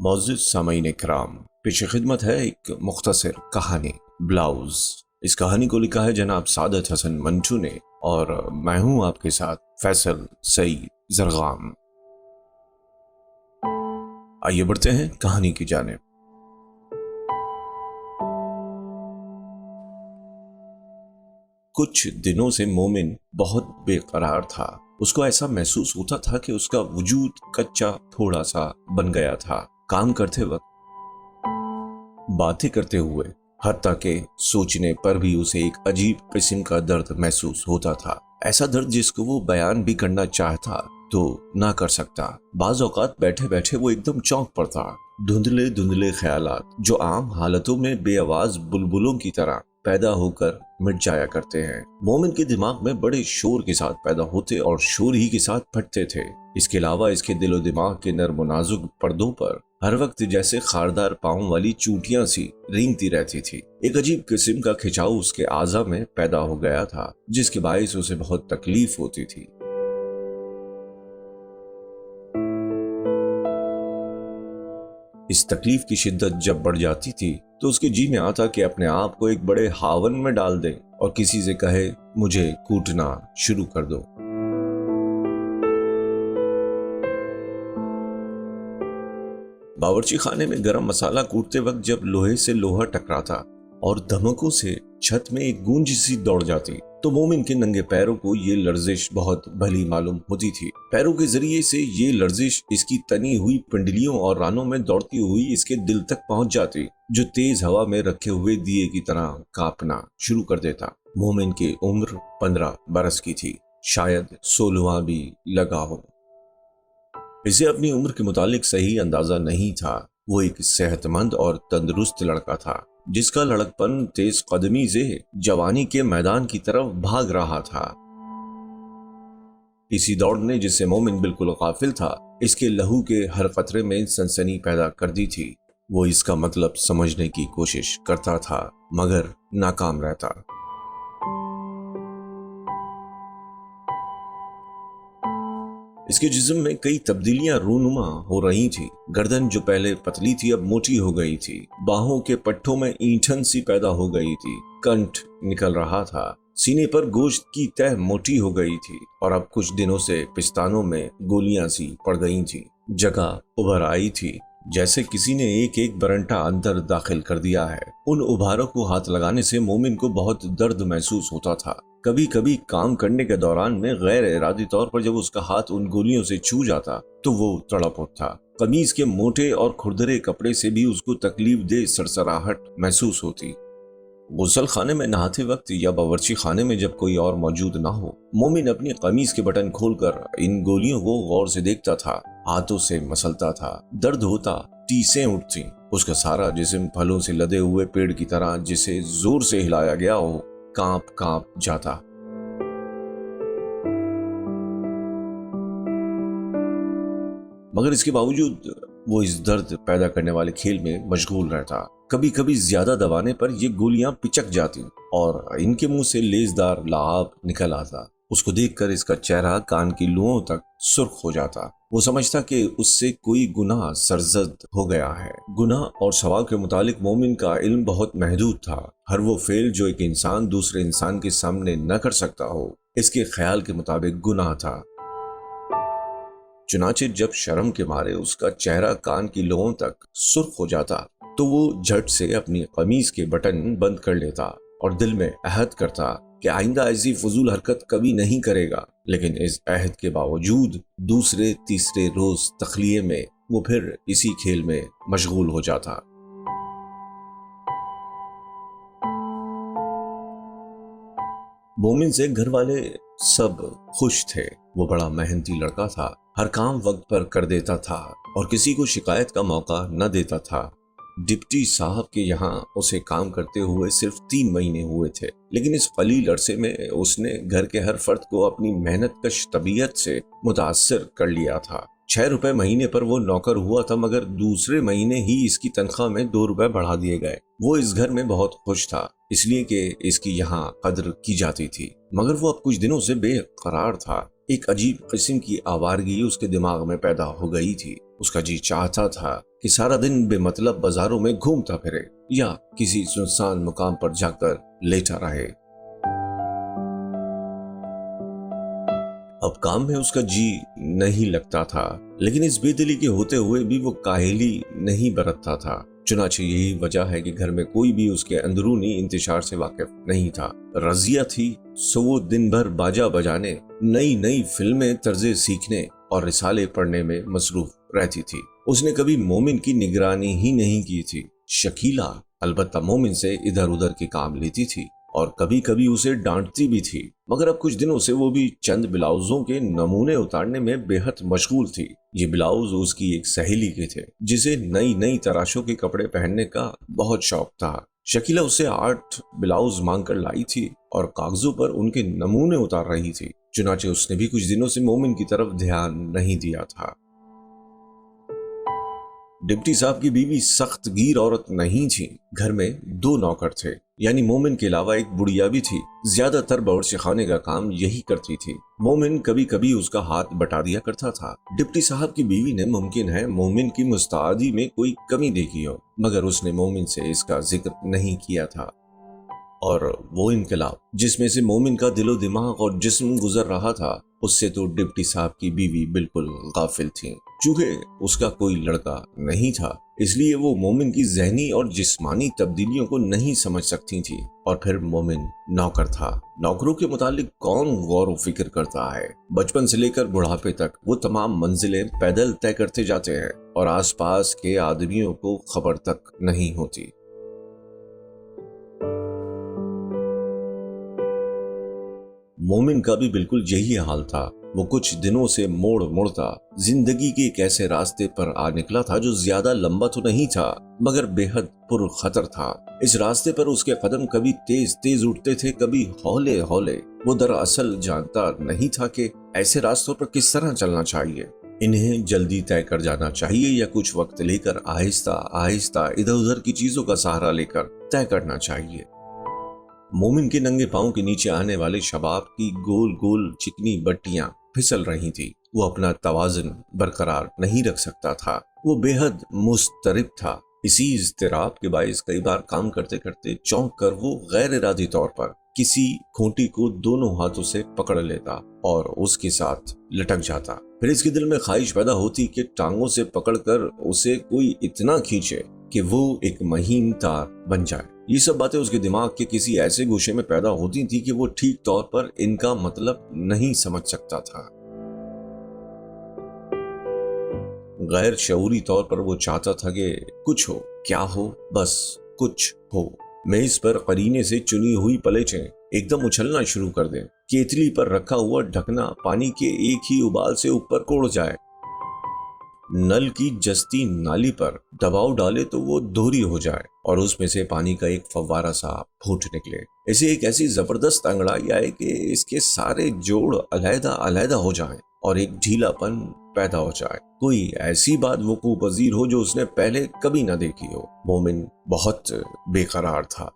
मोअज़्ज़िज़ सामईन इकराम, पेश खिदमत है एक मुख्तसर कहानी ब्लाउज। इस कहानी को लिखा है जनाब सादत हसन मंटू ने और मैं हूं आपके साथ फैसल सईद जरगाम। आइए बढ़ते हैं कहानी की जानिब। कुछ दिनों से मोमिन बहुत बेकरार था। उसको ऐसा महसूस होता था कि उसका वजूद कच्चा थोड़ा सा बन गया था। काम करते वक्त, बातें करते हुए, हत्ता के सोचने पर भी उसे एक अजीब किस्म का दर्द महसूस होता था। ऐसा दर्द जिसको वो बयान भी करना चाहता तो ना कर सकता। बाज़ औक़ात बैठे बैठे वो एकदम चौंक पड़ता। धुंधले धुंधले ख्यालात जो आम हालतों में बेआवाज बुलबुलों की तरह पैदा होकर मिट जाया करते हैं, मोमिन के दिमाग में बड़े शोर के साथ पैदा होते और शोर ही के साथ फटते थे। इसके अलावा इसके दिलो दिमाग के नर्म नाजुक पर्दों पर हर वक्त जैसे खारदार पाँव वाली चूटियां सी रेंगती रहती थी। एक अजीब किस्म का खिंचाव उसके आज़ा में पैदा हो गया था, जिसके बायस उसे बहुत तकलीफ होती थी। इस तकलीफ की शिद्दत जब बढ़ जाती थी तो उसके जी में आता कि अपने आप को एक बड़े हावन में डाल दे और किसी से कहे, मुझे कूटना शुरू कर दो। बावर्ची खाने में गरम मसाला कूटते वक्त जब लोहे से लोहा टकराता और धमकों से छत में एक गूंज सी दौड़ जाती तो मोमिन के नंगे पैरों को ये लर्जिश बहुत भली मालूम होती थी। पैरों के जरिए से ये लर्जिश इसकी तनी हुई पिंडलियों और रानों में दौड़ती हुई इसके दिल तक पहुंच जाती, जो तेज हवा में रखे हुए दिए की तरह कांपना शुरू कर देता। मोमिन की उम्र 15 बरस की थी, शायद 16वां भी लगा हो। इसे अपनी उम्र के मुतालिक सही अंदाजा नहीं था। वो एक सेहतमंद और तंदुरुस्त लड़का था, जिसका लड़कपन तेज कदमी से जवानी के मैदान की तरफ भाग रहा था। इसी दौड़ ने, जिससे मोमिन बिल्कुल गाफिल था, इसके लहू के हर कतरे में सनसनी पैदा कर दी थी। वो इसका मतलब समझने की कोशिश करता था मगर नाकाम रहता। इसके जिस्म में कई तब्दीलियां रूनुमा हो रही थी। गर्दन जो पहले पतली थी अब मोटी हो गई थी। बाहों के पट्टों में ईंठन सी पैदा हो गई थी। कंठ निकल रहा था। सीने पर गोश्त की तह मोटी हो गई थी और अब कुछ दिनों से पिस्तानों में गोलियां सी पड़ गई थी। जगह उभर आई थी, जैसे किसी ने एक एक बरंटा अंदर दाखिल कर दिया है। उन उभारों को हाथ लगाने से मोमिन को बहुत दर्द महसूस होता था। कभी कभी काम करने के दौरान में गैर इरादी तौर पर जब उसका हाथ उन गोलियों से छू जाता तो वो तड़प उठता। कमीज के मोटे और खुरदरे कपड़े से भी उसको तकलीफ दे सरसराहट महसूस होती। गुसल खाने में नहाते वक्त या बावर्ची खाने में जब कोई और मौजूद ना हो, मोमिन अपनी कमीज के बटन खोलकर इन गोलियों को गौर से देखता था। हाथों से मसलता था। दर्द होता, टीसें उठती। उसका सारा जिस्म फलों से लदे हुए पेड़ की तरह जिसे जोर से हिलाया गया हो कांप कांप जाता। मगर इसके बावजूद वो इस दर्द पैदा करने वाले खेल में मशगूल रहता। कभी कभी ज्यादा दबाने पर ये गोलियां पिचक जाती और इनके मुंह से लेजदार लाभ निकल आता। उसको देखकर इसका चेहरा कान की लुओं तक सुर्ख हो जाता। वो समझता कि उससे कोई गुनाह सरजद हो गया है। गुनाह और सवाब के मुतालिक मोमिन का इल्म बहुत महदूद था। हर वो फेल जो एक इंसान दूसरे इंसान के सामने न कर सकता हो, इसके ख्याल के मुताबिक गुनाह था। चुनाचे जब शर्म के मारे उसका चेहरा कान की लुओं तक सुर्ख हो जाता तो वो झट से अपनी कमीज के बटन बंद कर लेता और दिल में अहद करता कि आइंदा ऐसी फजूल हरकत कभी नहीं करेगा। लेकिन इस अहद के बावजूद दूसरे तीसरे रोज तखलिये में वो फिर इसी खेल में मशगूल हो जाता। मोमिन से घर वाले सब खुश थे। वो बड़ा मेहनती लड़का था। हर काम वक्त पर कर देता था और किसी को शिकायत का मौका न देता था। डिप्टी साहब के यहाँ उसे काम करते हुए सिर्फ 3 महीने हुए थे, लेकिन इस कलील अरसे में उसने घर के हर फर्द को अपनी मेहनत कश तबीयत से मुतासर कर लिया था। 6 रुपए महीने पर वो नौकर हुआ था, मगर दूसरे महीने ही इसकी तनख्वाह में 2 रुपए बढ़ा दिए गए। वो इस घर में बहुत खुश था, इसलिए कि इसकी यहाँ कद्र की जाती थी। मगर वो अब कुछ दिनों से बेकरार था। एक अजीब किस्म की आवारगी उसके दिमाग में पैदा हो गई थी। उसका जी चाहता था कि सारा दिन बेमतलब बाजारों में घूमता फिरे या किसी सुनसान मुकाम पर जाकर लेटा रहे। अब काम में उसका जी नहीं लगता था, लेकिन इस बेदिली के होते हुए भी वो काहिली नहीं बरतता था। चुनाचे यही वजह है कि घर में कोई भी उसके अंदरूनी इंतशार से वाकिफ नहीं था। रजिया थी, सो वो दिन भर बाजा बजाने, नई नई फिल्में तर्जे सीखने और रिसाले पढ़ने में मसरूफ रहती थी। उसने कभी मोमिन की निगरानी ही नहीं की थी। शकीला अलबत्ता मोमिन से इधर उधर के काम लेती थी और कभी कभी उसे डांटती भी थी, मगर अब कुछ दिनों से वो भी चंद ब्लाउजों के नमूने उतारने में बेहद मशगूल थी। ये ब्लाउज उसकी एक सहेली के थे जिसे नई नई तराशों के कपड़े पहनने का बहुत शौक था। शकीला उससे 8 ब्लाउज मांग कर लाई थी और कागजों पर उनके नमूने उतार रही थी। चुनाचे उसने भी कुछ दिनों से मोमिन की तरफ ध्यान नहीं दिया था। डिप्टी साहब की बीवी सख्त गीर औरत नहीं थी। घर में 2 नौकर थे, यानी मोमिन के अलावा एक बुढ़िया भी थी। ज्यादातर बावर्ची खाने का काम यही करती थी। मोमिन कभी कभी उसका हाथ बटा दिया करता था। डिप्टी साहब की बीवी ने मुमकिन है मोमिन की मुस्तादी में कोई कमी देखी हो, मगर उसने मोमिन से इसका जिक्र नहीं किया था। और वो इनकलाब जिसमें से मोमिन का दिलो दिमाग और जिस्म गुजर रहा था, उससे तो डिप्टी साहब की बीवी बिल्कुल गाफिल थी। चूंकि उसका कोई लड़का नहीं था, इसलिए वो मोमिन की जहनी और जिस्मानी तब्दीलियों को नहीं समझ सकती थी। और फिर मोमिन नौकर था। नौकरों के मुतालिक कौन गौर व फिक्र करता है। बचपन से लेकर बुढ़ापे तक वो तमाम मंजिलें पैदल तय करते जाते हैं और आसपास के आदमियों को खबर तक नहीं होती। मोमिन का भी बिल्कुल यही हाल था। वो कुछ दिनों से मोड़ मोड़ता जिंदगी के एक ऐसे रास्ते पर आ निकला था जो ज्यादा लंबा तो नहीं था, मगर बेहद पुरखतर था। इस रास्ते पर उसके कदम कभी तेज तेज उठते थे, कभी हौले हौले। वो दरअसल जानता नहीं था कि ऐसे रास्तों पर किस तरह चलना चाहिए। इन्हें जल्दी तय कर जाना चाहिए या कुछ वक्त लेकर आहिस्ता आहिस्ता इधर उधर की चीजों का सहारा लेकर तय करना चाहिए। मोमिन के नंगे पांव के नीचे आने वाले शबाब की गोल गोल चिकनी बट्टियां फिसल रही थी। वो अपना तवाज़ुन बरकरार नहीं रख सकता था। वो बेहद मुस्तरिब था। इसी इज़्तिराब के बाइस कई बार काम करते करते चौंक कर वो गैर इरादी तौर पर किसी खूंटी को दोनों हाथों से पकड़ लेता और उसके साथ लटक जाता। फिर इसके दिल में ख्वाहिश पैदा होती कि टांगों से पकड़कर उसे कोई इतना खींचे कि वो एक महीन तार बन जाए। ये सब बातें उसके दिमाग के किसी ऐसे गोशे में पैदा होती थी कि वो ठीक तौर पर इनका मतलब नहीं समझ सकता था। गैर शऊरी तौर पर वो चाहता था कि कुछ हो, क्या हो, बस कुछ हो। मेज पर करीने से चुनी हुई प्लेटें एकदम उछलना शुरू कर दें। केतली पर रखा हुआ ढकना पानी के एक ही उबाल से ऊपर कोड़ जाए। नल की जस्ती नाली पर दबाव डाले तो वो दोहरी हो जाए और उसमें से पानी का एक फव्वारा सा फूट निकले। इसे एक ऐसी जबरदस्त अंगड़ाई आए कि इसके सारे जोड़ अलहदा अलहदा हो जाएं और एक ढीलापन पैदा हो जाए। कोई ऐसी बात वकूअ पजीर हो जो उसने पहले कभी ना देखी हो। मोमिन बहुत बेकरार था।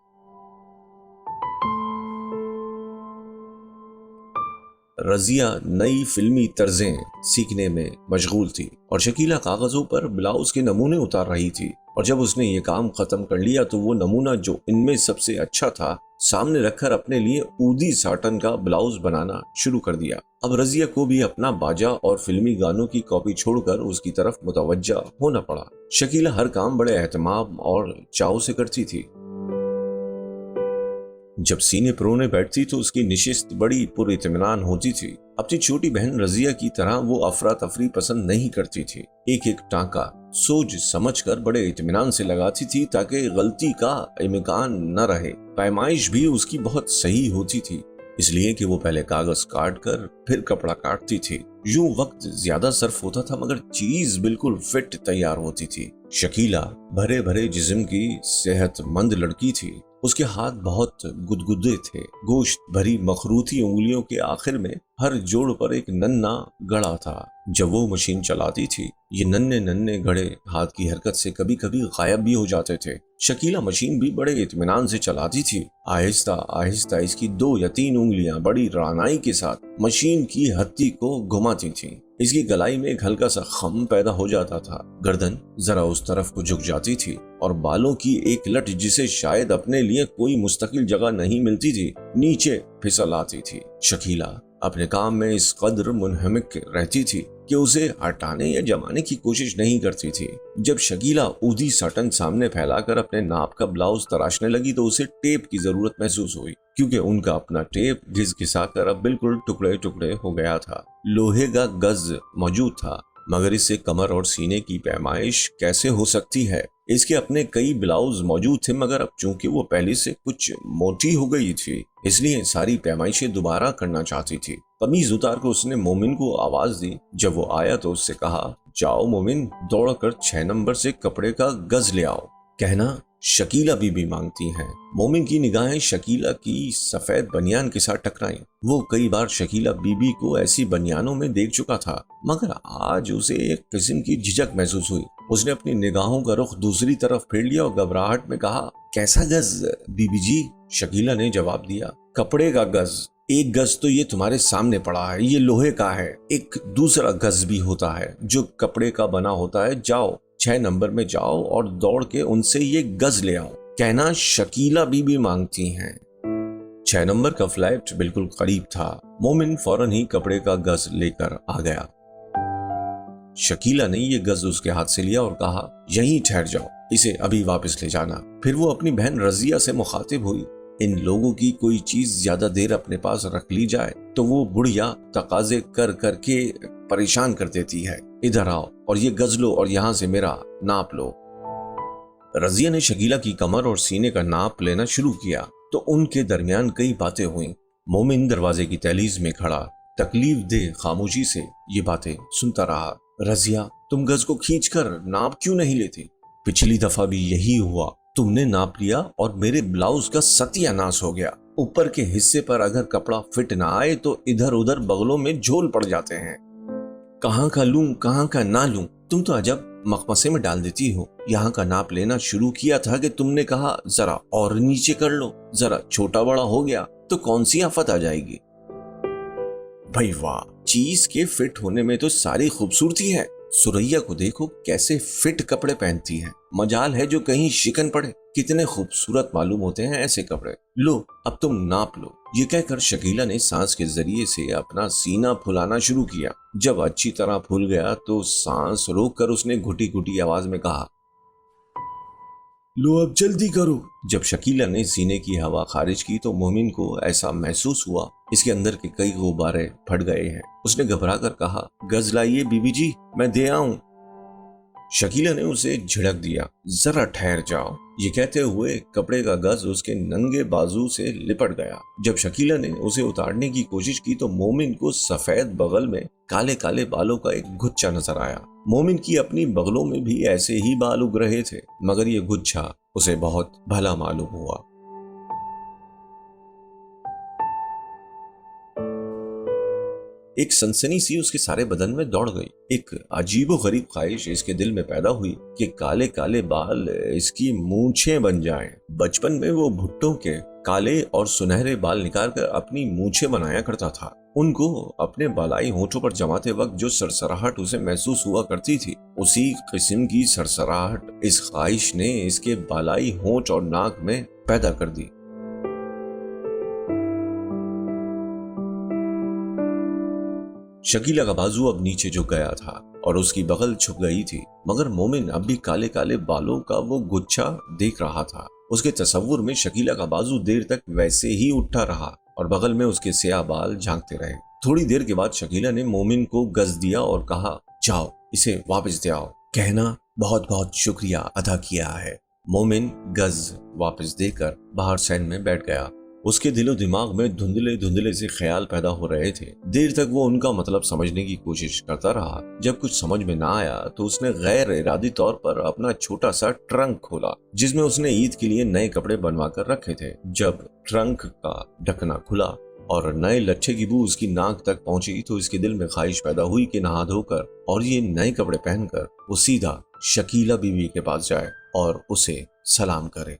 रजिया नई फिल्मी तर्जें सीखने में मशगूल थी और शकीला कागजों पर ब्लाउज के नमूने उतार रही थी। और जब उसने ये काम खत्म कर लिया तो वो नमूना जो इनमें सबसे अच्छा था सामने रखकर अपने लिए ऊदी साटन का ब्लाउज बनाना शुरू कर दिया। अब रजिया को भी अपना बाजा और फिल्मी गानों की कॉपी छोड़कर उसकी तरफ मुतवज्जा होना पड़ा। शकीला हर काम बड़े एहतमाम और चाव से करती थी। जब सीने परोने बैठती तो उसकी निशिस्त बड़ी पुरितमिनान होती थी। अपनी छोटी बहन रजिया की तरह वो अफरा तफरी पसंद नहीं करती थी। एक एक टांका सोच समझकर बड़े इत्मीनान से लगाती थी ताकि गलती का इम्कान न रहे। पैमाइश भी उसकी बहुत सही होती थी, इसलिए कि वो पहले कागज काट कर फिर कपड़ा काटती थी। यूं वक्त ज्यादा सर्फ होता था मगर चीज बिल्कुल फिट तैयार होती थी। शकीला भरे भरे जिस्म की सेहतमंद लड़की थी। उसके हाथ बहुत गुदगुदे थे। गोश्त भरी मखरूती उंगलियों के आखिर में हर जोड़ पर एक नन्ना गड़ा था। जब वो मशीन चलाती थी ये नन्हे नन्हे गड़े हाथ की हरकत से कभी कभी गायब भी हो जाते थे। शकीला मशीन भी बड़े इत्मीनान से चलाती थी। आहिस्ता आहिस्ता इसकी 2 या 3 उंगलियां बड़ी रानाई के साथ मशीन की हत्ती को घुमाती थीं। इसकी गलाई में एक हल्का सा खम पैदा हो जाता था, गर्दन जरा उस तरफ को झुक जाती थी और बालों की एक लट जिसे शायद अपने लिए कोई मुस्तकिल जगह नहीं मिलती थी नीचे फिसल आती थी। शकीला अपने काम में इस कदर मुनहमिक रहती थी कि उसे हटाने या जमाने की कोशिश नहीं करती थी। जब शकीला ऊधी सटन सामने फैलाकर अपने नाप का ब्लाउज तराशने लगी तो उसे टेप की जरूरत महसूस हुई, क्योंकि उनका अपना टेप घिस-घिसाकर अब बिल्कुल टुकड़े टुकड़े हो गया था। लोहे का गज मौजूद था, मगर इससे कमर और सीने की पैमाइश कैसे हो सकती है। इसके अपने कई ब्लाउज मौजूद थे, मगर अब चूंकि वो पहले से कुछ मोटी हो गई थी इसलिए सारी पैमाइशें दोबारा करना चाहती थी। कमीज उतार कर उसने मोमिन को आवाज दी। जब वो आया तो उससे कहा, जाओ मोमिन, दौड़कर 6 नंबर से कपड़े का गज ले आओ। कहना शकीला बीबी मांगती हैं। मोमिन की निगाहें शकीला की सफेद बनियान के साथ टकराई। वो कई बार शकीला बीबी को ऐसी बनियानों में देख चुका था, मगर आज उसे एक किस्म की झिझक महसूस हुई। उसने अपनी निगाहों का रुख दूसरी तरफ फेर लिया और घबराहट में कहा, कैसा गज बीबी जी? शकीला ने जवाब दिया, कपड़े का गज। एक गज तो ये तुम्हारे सामने पड़ा है, ये लोहे का है। एक दूसरा गज भी होता है जो कपड़े का बना होता है। जाओ 6 नंबर में जाओ और दौड़ के उनसे ये गज ले आओ। कहना शकीला बीबी मांगती हैं। 6 नंबर का फ्लैट बिल्कुल करीब था। मोमिन फौरन ही कपड़े का गज लेकर आ गया। शकीला ने ये गज उसके हाथ से लिया और कहा, यहीं ठहर जाओ, इसे अभी वापस ले जाना। फिर वो अपनी बहन रजिया से मुखातिब हुई। इन लोगों की कोई चीज ज्यादा देर अपने पास रख ली जाए तो वो बुढ़िया तकाजे कर करके परेशान कर देती है। इधर आओ और ये गज लो और यहाँ से मेरा नाप लो। रजिया ने शकीला की कमर और सीने का नाप लेना शुरू किया तो उनके दरमियान कई बातें हुई। मोमिन दरवाजे की दहलीज में खड़ा तकलीफ दे खामोशी से ये बातें सुनता रहा। रजिया, तुम गज को खींचकर नाप क्यों नहीं लेती? पिछली दफा भी यही हुआ, तुमने नाप लिया और मेरे ब्लाउज का सत्यानाश हो गया। ऊपर के हिस्से पर अगर कपड़ा फिट ना आए तो इधर उधर बगलों में झोल पड़ जाते हैं। कहाँ का लूं कहाँ का ना लूं, तुम तो अजब मखमसे में डाल देती हो। यहाँ का नाप लेना शुरू किया था कि तुमने कहा जरा और नीचे कर लो, जरा छोटा बड़ा हो गया तो कौन सी आफत आ जाएगी। भाई वाह, चीज के फिट होने में तो सारी खूबसूरती है। सुरैया को देखो कैसे फिट कपड़े पहनती है, मजाल है जो कहीं शिकन पड़े। कितने खूबसूरत मालूम होते हैं ऐसे कपड़े। लो अब तुम नाप लो। ये कहकर शकीला ने सांस के जरिए से अपना सीना फुलाना शुरू किया। जब अच्छी तरह फूल गया तो सांस रोककर उसने घुटी घुटी आवाज में कहा, लो अब जल्दी करो। जब शकीला ने सीने की हवा खारिज की तो मोमिन को ऐसा महसूस हुआ इसके अंदर के कई गुब्बारे फट गए हैं। उसने घबरा कर कहा, गज लाइए बीबी जी, मैं दे आऊं। शकीला ने उसे झिड़क दिया, जरा ठहर जाओ। ये कहते हुए कपड़े का गज उसके नंगे बाजू से लिपट गया। जब शकीला ने उसे उतारने की कोशिश की तो मोमिन को सफेद बगल में काले काले बालों का एक गुच्छा नजर आया। मोमिन की अपनी बगलों में भी ऐसे ही बाल उग रहे थे, मगर ये गुच्छा उसे बहुत भला मालूम हुआ। एक सनसनी सी उसके सारे बदन में दौड़ गई। एक अजीबो गरीब ख्वाहिश इसके दिल में पैदा हुई कि काले काले बाल इसकी मूंछें बन जाएं। बचपन में वो भुट्टो के काले और सुनहरे बाल निकालकर अपनी मूंछें बनाया करता था। उनको अपने बालाई होठों पर जमाते वक्त जो सरसराहट उसे महसूस हुआ करती थी, उसी किस्म की सरसराहट इस ख्वाहिश ने इसके बालाई होठ और नाक में पैदा कर दी। शकीला का बाजू अब नीचे झुक गया था और उसकी बगल छुप गई थी, मगर मोमिन अब भी काले काले बालों का वो गुच्छा देख रहा था। उसके तस्वुर में शकीला का बाजू देर तक वैसे ही उठा रहा और बगल में उसके स्याह बाल झांकते रहे। थोड़ी देर के बाद शकीला ने मोमिन को गज दिया और कहा, जाओ इसे वापस दे आओ। कहना, बहुत बहुत शुक्रिया अदा किया है। मोमिन गज वापस देकर बाहर सैन में बैठ गया। उसके दिलो दिमाग में धुंधले धुंधले से ख्याल पैदा हो रहे थे। देर तक वो उनका मतलब समझने की कोशिश करता रहा। जब कुछ समझ में ना आया तो उसने गैर इरादी तौर पर अपना छोटा सा ट्रंक खोला, जिसमें उसने ईद के लिए नए कपड़े बनवा कर रखे थे। जब ट्रंक का ढकना खुला और नए लच्छे की बू उसकी नाक तक पहुंची तो इसके दिल में ख्वाहिश पैदा हुई कि नहा धोकर और ये नए कपड़े पहनकर वो सीधा शकीला बीवी के पास जाए और उसे सलाम करे।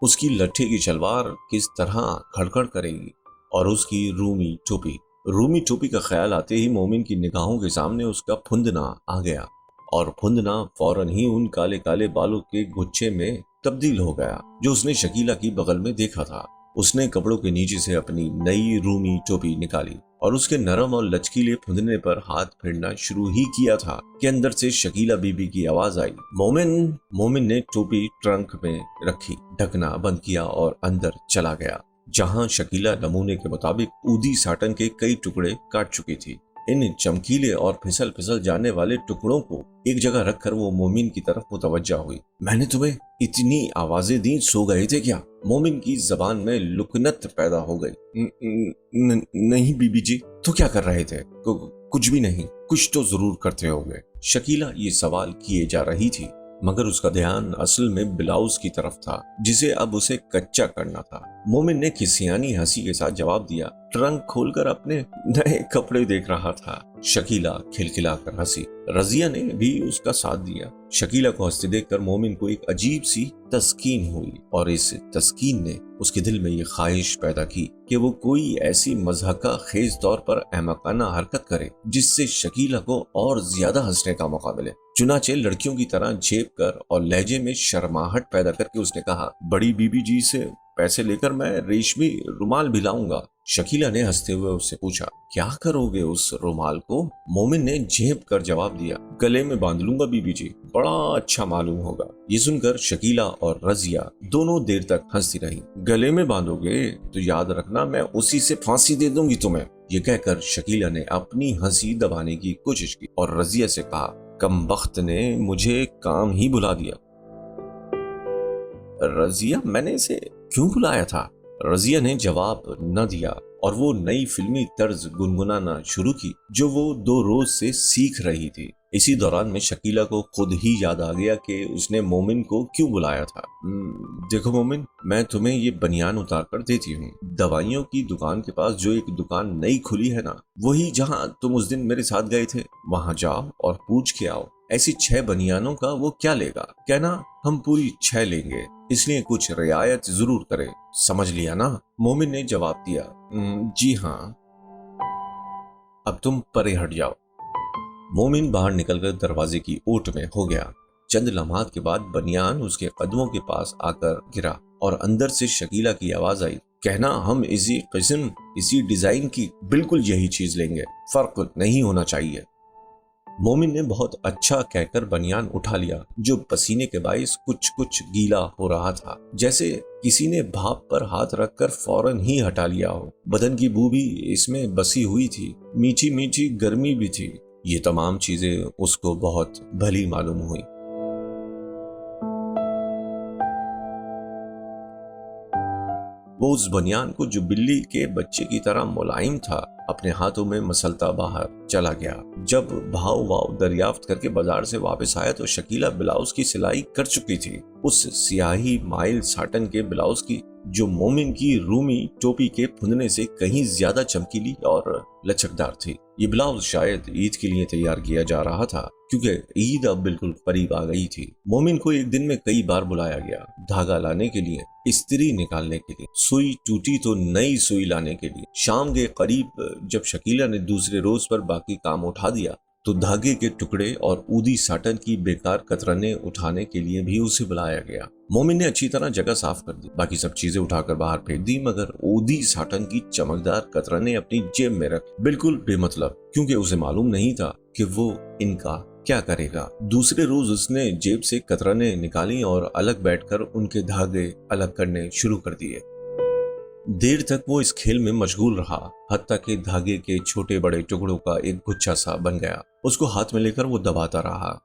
उसकी लट्ठे की शलवार किस तरह खड़खड़ करेगी और उसकी रूमी टोपी रूमी टोपी का ख्याल आते ही मोमिन की निगाहों के सामने उसका फुंदना आ गया और फुंदना फौरन ही उन काले काले बालों के गुच्छे में तब्दील हो गया जो उसने शकीला की बगल में देखा था। उसने कपड़ों के नीचे से अपनी नई रूमी टोपी निकाली और उसके नरम और लचकीले फुंदने पर हाथ फेरना शुरू ही किया था कि अंदर से शकीला बीबी की आवाज आई, मोमिन। मोमिन ने टोपी ट्रंक में रखी, ढकना बंद किया और अंदर चला गया, जहां शकीला नमूने के मुताबिक ऊदी साटन के कई टुकड़े काट चुकी थी। इन चमकीले और फिसल फिसल जाने वाले टुकड़ों को एक जगह रखकर वो मोमिन की तरफ मुतवज्जा हुई। मैंने तुम्हें इतनी आवाजें दी, सो गए थे क्या? मोमिन की जबान में लुकनत पैदा हो गई। नहीं बीबी जी। तो क्या कर रहे थे? कुछ भी नहीं। कुछ तो जरूर करते होंगे। शकीला ये सवाल किए जा रही थी मगर उसका ध्यान असल में ब्लाउज की तरफ था जिसे अब उसे कच्चा करना था। मोमिन ने खिसियानी हंसी के साथ जवाब दिया, ट्रंक खोलकर अपने नए कपड़े देख रहा था। शकीला खिलखिलाकर हंसी। रजिया ने भी उसका साथ दिया। शकीला को हंसते देखकर मोमिन को एक अजीब सी तस्कीन हुई और इस तस्कीन ने उसके दिल में ये ख्वाहिश पैदा की कि वो कोई ऐसी मज़हका खेज तौर पर अहमकाना हरकत करे जिससे शकीला को और ज्यादा हंसने का मौका मिले। चुनाचे लड़कियों की तरह झेप कर और लहजे में शर्माहट पैदा करके उसने कहा, बड़ी बीबी जी से पैसे लेकर मैं रेशमी रुमाल भी लाऊंगा। शकीला ने हंसते हुए उससे पूछा, क्या करोगे उस रुमाल को? मोमिन ने झेप कर जवाब दिया, गले में बांध लूंगा बीबी जी, बड़ा अच्छा मालूम होगा। ये सुनकर शकीला और रजिया दोनों देर तक हंसती रही। गले में बांधोगे तो याद रखना मैं उसी से फांसी दे दूंगी तुम्हें। ये कहकर शकीला ने अपनी हंसी दबाने की कोशिश की और रजिया से कहा, कमबख्त ने मुझे काम ही बुला दिया। रजिया, मैंने इसे क्यों बुलाया था? रजिया ने जवाब न दिया और वो नई फिल्मी तर्ज गुनगुनाना शुरू की जो वो 2 रोज से सीख रही थी। इसी दौरान में शकीला को खुद ही याद आ गया कि उसने मोमिन को क्यों बुलाया था। देखो मोमिन, मैं तुम्हें ये बनियान उतार कर देती हूँ। दवाइयों की दुकान के पास जो एक दुकान नई खुली है ना, वही जहाँ तुम उस दिन मेरे साथ गए थे, वहां जाओ और पूछ के आओ। ऐसी 6 बनियानों का वो क्या लेगा? कहना हम पूरी 6 लेंगे, इसलिए कुछ रियायत जरूर करें, समझ लिया ना? मोमिन ने जवाब दिया, जी हाँ। अब तुम परे हट जाओ। मोमिन बाहर निकलकर दरवाजे की ओट में हो गया। चंद लम्हात के बाद बनियान उसके कदमों के पास आकर गिरा और अंदर से शकीला की आवाज आई, कहना हम इसी किस्म इसी डिजाइन की बिल्कुल यही चीज लेंगे, फर्क नहीं होना चाहिए। मोमिन ने बहुत अच्छा कहकर बनियान उठा लिया जो पसीने के बाइस कुछ कुछ गीला हो रहा था, जैसे किसी ने भाप पर हाथ रखकर फौरन ही हटा लिया हो। बदन की बू भी इसमें बसी हुई थी, मीठी मीठी गर्मी भी थी। ये तमाम चीजें उसको बहुत भली मालूम हुई। वो उस बनियान को जो बिल्ली के बच्चे की तरह मुलायम था अपने हाथों में मसलता बाहर चला गया। जब भाव दरियाफ्त करके बाजार से वापस आया तो शकीला ब्लाउज की सिलाई कर चुकी थी, उस सियाही माइल साटन के ब्लाउज की जो मोमिन की रूमी टोपी के फुंदने से कहीं ज्यादा चमकीली और लचकदार थी। ये ब्लाउज शायद ईद के लिए तैयार किया जा रहा था क्योंकि ईद अब बिल्कुल करीब आ गई थी। मोमिन को एक दिन में कई बार बुलाया गया, धागा लाने के लिए, इस्त्री निकालने के लिए, सुई टूटी तो नई सुई लाने के लिए। शाम के करीब जब शकीला ने दूसरे रोज पर बाकी काम उठा दिया तो धागे के टुकड़े और ऊदी साटन की बेकार कतरने उठाने के लिए भी उसे बुलाया गया। मोमिन ने अच्छी तरह जगह साफ कर दी, बाकी सब चीजें उठाकर बाहर फेंक दी, मगर ऊदी साटन की चमकदार कतरने अपनी जेब में रख, बिल्कुल बेमतलब, क्योंकि उसे मालूम नहीं था कि वो इनका क्या करेगा। दूसरे रोज उसने जेब से कतरने निकाली और अलग बैठकर उनके धागे अलग करने शुरू कर दिए। देर तक वो इस खेल में मशगूल रहा, हत्ता कि धागे के छोटे बड़े टुकड़ों का एक गुच्छा सा बन गया। उसको हाथ में लेकर वो दबाता रहा,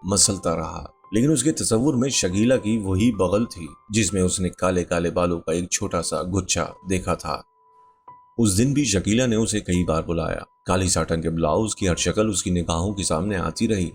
मसलता रहा, लेकिन उसके तस्वुर में शकीला की वही बगल थी जिसमें उसने काले काले बालों का एक छोटा सा गुच्छा देखा था। उस दिन भी शकीला ने उसे कई बार बुलाया। काली साटन के ब्लाउज की हर शक्ल उसकी निगाहों के सामने आती रही।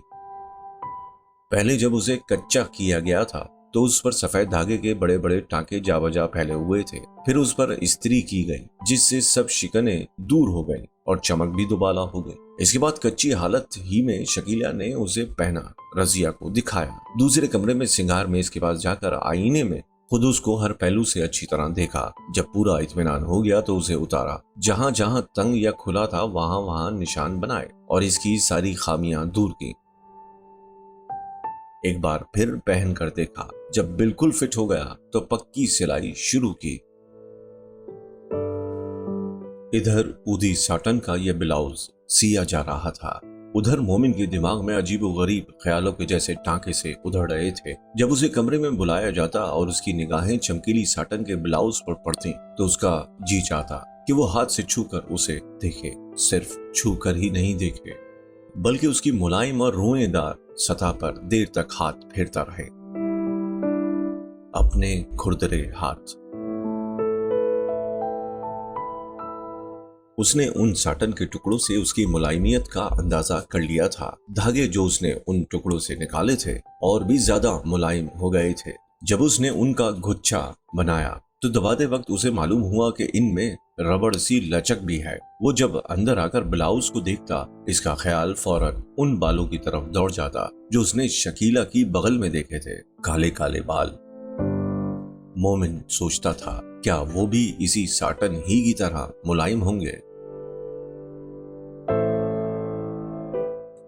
पहले जब उसे कच्चा किया गया था तो उस पर सफेद धागे के बड़े बड़े टांके जा बजा फैले हुए थे। फिर उस पर इस्त्री की गई जिससे सब शिकने दूर हो गई और चमक भी दुबाला हो गई। इसके बाद कच्ची हालत ही में शकीला ने उसे पहना, रजिया को दिखाया। दूसरे कमरे में सिंगार मेज के पास जाकर आईने में खुद उसको हर पहलू से अच्छी तरह देखा। जब पूरा इत्मीनान हो गया तो उसे उतारा। जहां जहां तंग या खुला था वहां वहां निशान बनाए और इसकी सारी खामियां दूर की। एक बार फिर पहन कर देखा। जब बिल्कुल फिट हो गया तो पक्की सिलाई शुरू की। इधर ऊदी साटन का यह ब्लाउज सिया जा रहा था, उधर मोमिन के दिमाग में अजीबोगरीब ख्यालों के जैसे टांके से उधड़ रहे थे। जब उसे कमरे में बुलाया जाता और उसकी निगाहें चमकीली साटन के ब्लाउज पर पड़ती तो उसका जी चाहता कि वो हाथ से छूकर उसे देखे। सिर्फ छूकर ही नहीं देखे बल्कि उसकी मुलायम और रोएदार सतह पर देर तक हाथ फेरता रहे, अपने खुरदरे हाथ। उसने उन साटन के टुकड़ों से उसकी मुलायमियत का अंदाजा कर लिया था। धागे जो उसने उन टुकड़ों से निकाले थे और भी ज्यादा मुलायम हो गए थे। जब उसने उनका गुच्छा बनाया तो दबाते वक्त उसे मालूम हुआ कि इनमें रबड़ सी लचक भी है। वो जब अंदर आकर ब्लाउज को देखता, इसका ख्याल फौरन उन बालों की तरफ दौड़ जाता जो उसने शकीला की बगल में देखे थे, काले काले बाल। मोमिन सोचता था, क्या वो भी इसी साटन ही की तरह मुलायम होंगे?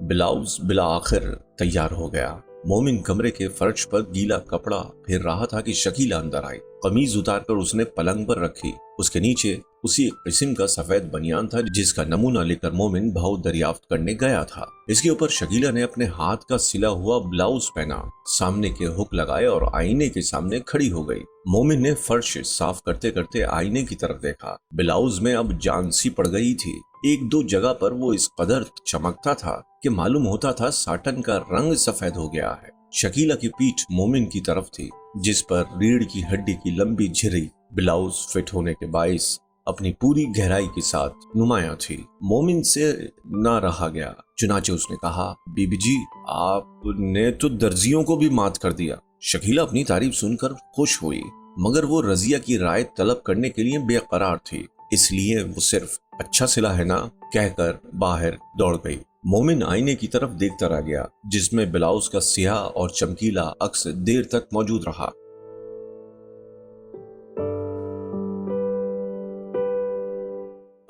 ब्लाउज बिला आखिर तैयार हो गया। मोमिन कमरे के फर्श पर गीला कपड़ा फेर रहा था कि शकीला अंदर आई। कमीज उतारकर उसने पलंग पर रखी। उसके नीचे उसी किस्म का सफेद बनियान था जिसका नमूना लेकर मोमिन भाव दरियाफ्त करने गया था। इसके ऊपर शकीला ने अपने हाथ का सिला हुआ ब्लाउज पहना, सामने के हुक लगाए और आईने के सामने खड़ी हो गई। मोमिन ने फर्श साफ करते करते आईने की तरफ देखा। ब्लाउज में अब जान सी पड़ गई थी। एक दो जगह पर वो इस कदर चमकता था कि मालूम होता था साटन का रंग सफेद हो गया है। शकीला की पीठ मोमिन की तरफ थी जिस पर रीढ़ की हड्डी की लंबी झिर्री ब्लाउज फिट होने के बाइस अपनी पूरी गहराई के साथ नुमाया थी। मोमिन से ना रहा गया, चुनाचे उसने कहा, बीबी जी आपने तो दर्जियों को भी मात कर दिया। शकीला अपनी तारीफ सुनकर खुश हुई, मगर वो रजिया की राय तलब करने के लिए बेकरार थी, इसलिए वो सिर्फ अच्छा सिला है ना कहकर बाहर दौड़ गई। मोमिन आईने की तरफ देखता रह गया जिसमें ब्लाउज का स्याह और चमकीला अक्स देर तक मौजूद रहा।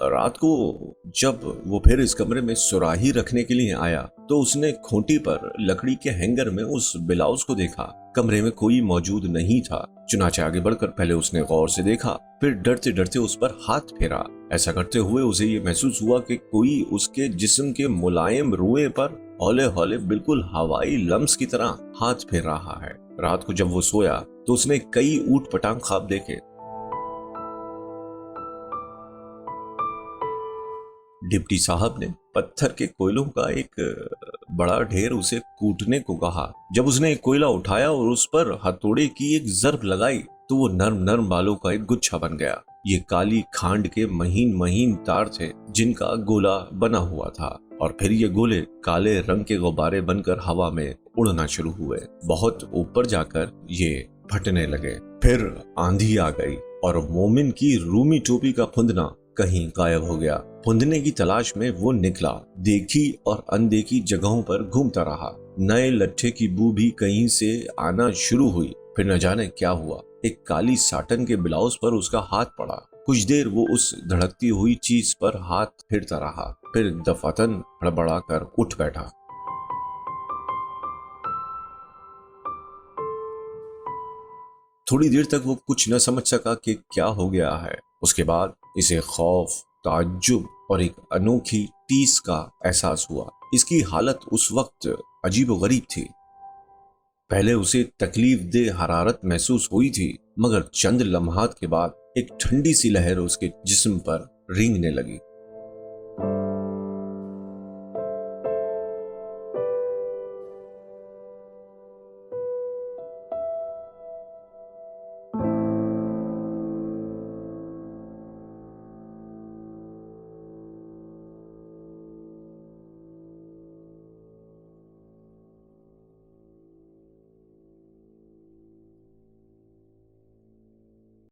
रात को जब वो फिर इस कमरे में सुराही रखने के लिए आया तो उसने खूंटी पर लकड़ी के हैंगर में उस ब्लाउज को देखा। कमरे में कोई मौजूद नहीं था। चुनाचे आगे बढ़कर पहले उसने गौर से देखा, फिर डरते डरते उस पर हाथ फेरा। ऐसा करते हुए उसे ये महसूस हुआ कि कोई उसके जिस्म के मुलायम रुए पर हौले हौले बिल्कुल हवाई लम्स की तरह हाथ फेर रहा है। रात को जब वो सोया तो उसने कई ऊट पटांग ख्वाब देखे। डिप्टी साहब ने पत्थर के कोयलों का एक बड़ा ढेर उसे कूटने को कहा। जब उसने एक कोयला उठाया और उस पर हथौड़े की एक जर्ब लगाई तो वो नर्म नर्म बालों का एक गुच्छा बन गया। ये काली खांड के महीन महीन तार थे जिनका गोला बना हुआ था और फिर ये गोले काले रंग के गुब्बारे बनकर हवा में उड़ना शुरू हुए। बहुत ऊपर जाकर ये फटने लगे। फिर आंधी आ गई और मोमिन की रूमी टोपी का फुंदना कहीं गायब हो गया। फुंदने की तलाश में वो निकला। देखी और अनदेखी जगहों पर घूमता रहा। नए लट्ठे की बू भी कहीं से आना शुरू हुई। फिर न जाने क्या हुआ, एक काली साटन के ब्लाउज पर उसका हाथ पड़ा। कुछ देर वो उस धड़कती हुई चीज पर हाथ फेरता रहा, फिर दफातन हड़बड़ाकर उठ बैठा। थोड़ी देर तक वो कुछ न समझ सका कि क्या हो गया है। उसके बाद इसे खौफ, ताज्जुब और एक अनोखी टीस का एहसास हुआ। इसकी हालत उस वक्त अजीबोगरीब थी। पहले उसे तकलीफ दे हरारत महसूस हुई थी, मगर चंद लम्हात के बाद एक ठंडी सी लहर उसके जिस्म पर रेंगने लगी।